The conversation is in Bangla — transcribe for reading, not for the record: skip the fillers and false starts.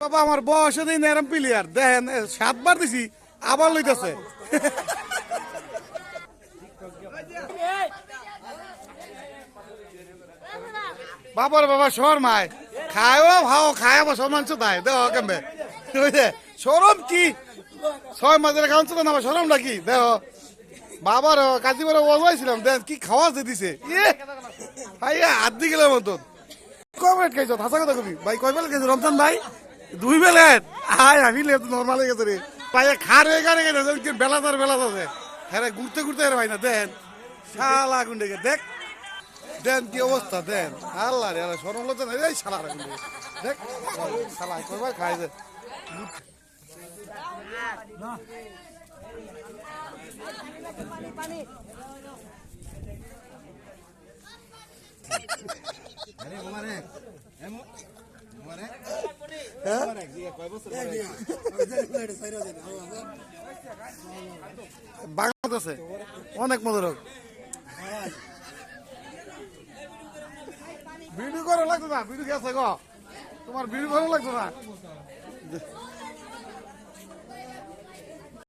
বাবা আমার বয়সে দিন এরম প্লেয়ার দেখেন 7 বার দিছি আবার লইতেছে। বাবার বাবা শর্মায় খায়ও ভাও খায় আবার সম্মান চোদায় দেহ কেমবে সরম কি 6 মাসের কাউন্ট চোদা না সরম নাকি দেহ বাবার কাজী করে ওয়াইছিলাম দেন কি খাওয়া দিছে ভাইয়া হাত দি গেলার মতন। কয় প্লেট খাইছ হাসা কথা কবি ভাই কয় প্লেট খাইছ রমজান ভাই 2 প্লেট আয় আমি নর্মাল হয়ে গেছে রে ভাই খার হয়ে গাড়ি গেছে বেলা আছে হ্যাঁ ঘুরতে ঘুরতে ভাই না দেন শালা গুন্ডে দেখ দেন কি অবস্থা দেন আল্লাহ রে আল্লাহ সরম লজ্জা নাই এই শালা গুন্ডে দেখ শালা কয়বার খাইছে বাংলাদেশে অনেক মজা ভিডিও করা লাগতো না ভিডিও গেছে গো তোমার ভিডিও করা লাগতো না।